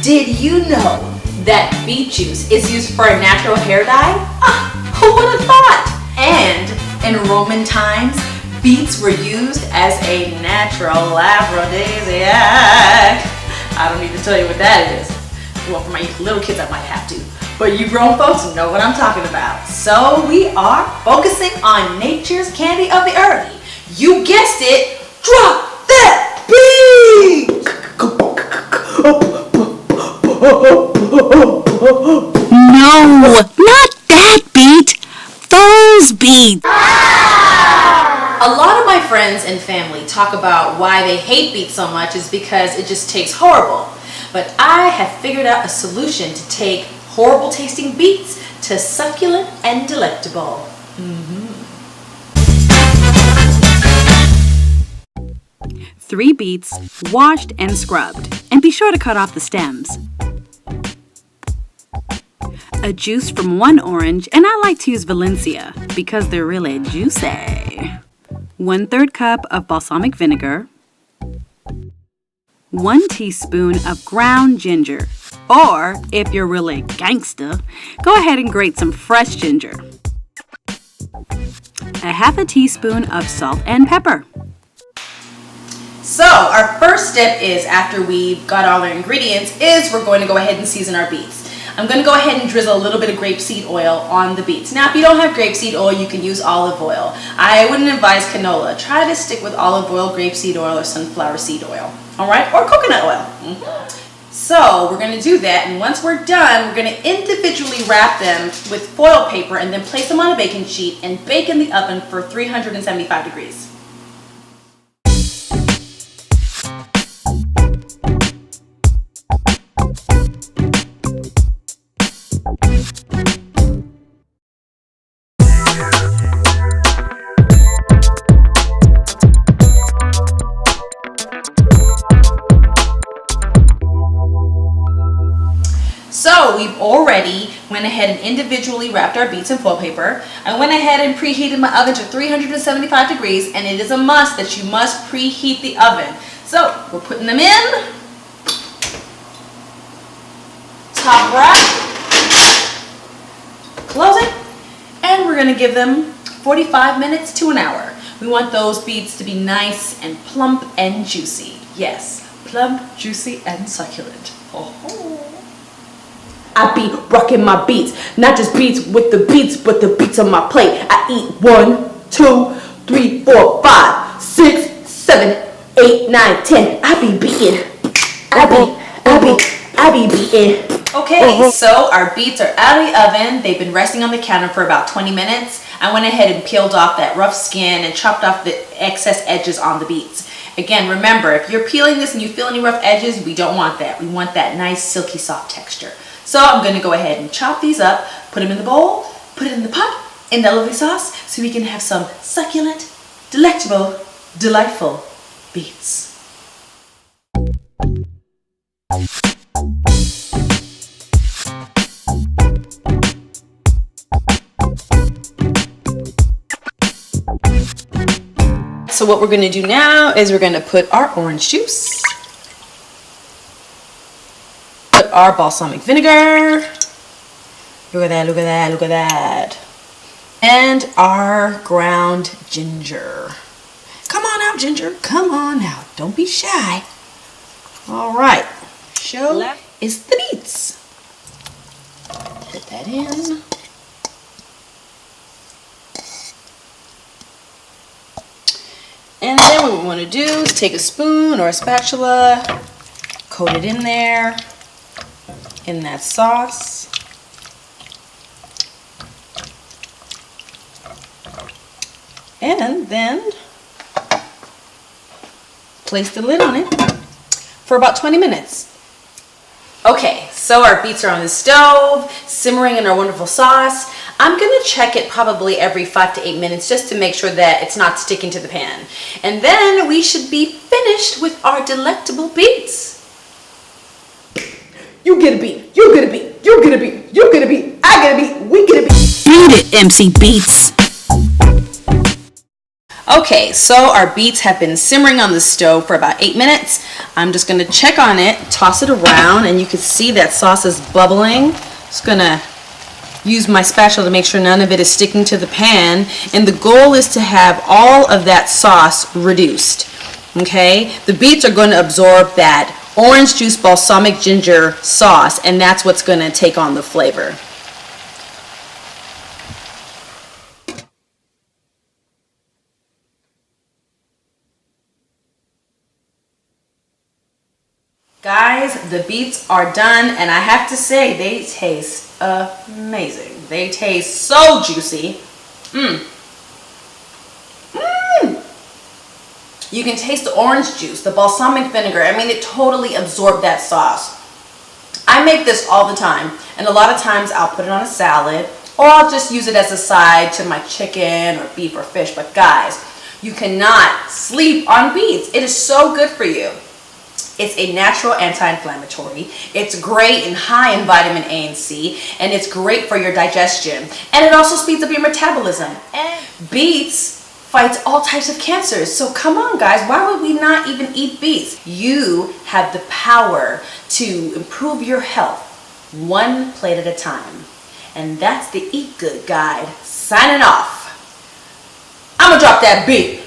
Did you know that beet juice is used for a natural hair dye? Who would have thought? And in Roman times, beets were used as a natural aphrodisiac. I don't need to tell you what that is. Well, for my little kids, I might have to. But you grown folks know what I'm talking about. So we are focusing on nature's candy of the earth. You guessed it, drop that beat! No, not that beet. Those beets. A lot of my friends and family talk about why they hate beets so much is because it just tastes horrible. But I have figured out a solution to take horrible tasting beets to succulent and delectable. 3 beets, washed and scrubbed, and be sure to cut off the stems. A juice from 1 orange, and I like to use Valencia because they're really juicy. 1/3 cup of balsamic vinegar. 1 teaspoon of ground ginger, or if you're really gangsta, go ahead and grate some fresh ginger. 1/2 teaspoon of salt and pepper. So our first step is, after we've got all our ingredients, is we're going to go ahead and season our beets. I'm going to go ahead and drizzle a little bit of grapeseed oil on the beets. Now, if you don't have grapeseed oil, you can use olive oil. I wouldn't advise canola. Try to stick with olive oil, grapeseed oil, or sunflower seed oil. All right, or coconut oil. So we're going to do that, and once we're done, we're going to individually wrap them with foil paper and then place them on a baking sheet and bake in the oven for 375 degrees. So we've already went ahead and individually wrapped our beets in foil paper. I went ahead and preheated my oven to 375 degrees, and it is a must that you must preheat the oven. So we're putting them in. Top rack. Close it. And we're going to give them 45 minutes to an hour. We want those beets to be nice and plump and juicy. Yes, plump, juicy, and succulent. Oh. I be rocking my beets, not just beets with the beets, but the beets on my plate. I eat 1, 2, 3, 4, 5, 6, 7, 8, 9, 10. I be beating. I be beating. Okay, so our beets are out of the oven. They've been resting on the counter for about 20 minutes. I went ahead and peeled off that rough skin and chopped off the excess edges on the beets. Again, remember, if you're peeling this and you feel any rough edges, we don't want that. We want that nice, silky, soft texture. So I'm going to go ahead and chop these up, put them in the bowl, put it in the pot, in the lovely sauce, so we can have some succulent, delectable, delightful beets. So what we're going to do now is we're going to put our orange juice, put our balsamic vinegar, look at that, look at that, look at that, and our ground ginger. Come on out, ginger, come on out, don't be shy. All right, show is the beets. Put that in. And then what we want to do is take a spoon or a spatula, coat it in there, in that sauce. And then place the lid on it for about 20 minutes. Okay, so our beets are on the stove, simmering in our wonderful sauce. I'm going to check it probably every 5 to 8 minutes just to make sure that it's not sticking to the pan. And then we should be finished with our delectable beets. You get a beet, you get a beet, you get a beet, you get a beet, I get a beet, we get a beet. Beat it, MC Beets. Okay, so our beets have been simmering on the stove for about 8 minutes. I'm just gonna check on it, toss it around, and you can see that sauce is bubbling. Just gonna use my spatula to make sure none of it is sticking to the pan. And the goal is to have all of that sauce reduced. Okay, the beets are going to absorb that orange juice balsamic ginger sauce, and that's what's going to take on the flavor. Guys, the beets are done, and I have to say they taste amazing. They taste so juicy. You can taste the orange juice, the balsamic vinegar. I mean, it totally absorbed that sauce. I make this all the time, and a lot of times I'll put it on a salad, or I'll just use it as a side to my chicken or beef or fish. But guys, you cannot sleep on beets. It is so good for you. It's a natural anti-inflammatory. It's great and high in vitamin A and C, and it's great for your digestion. And it also speeds up your metabolism. And beets fights all types of cancers. So come on, guys, why would we not even eat beets? You have the power to improve your health one plate at a time. And that's the Eat Good Guide. Signing off. I'm gonna drop that beat.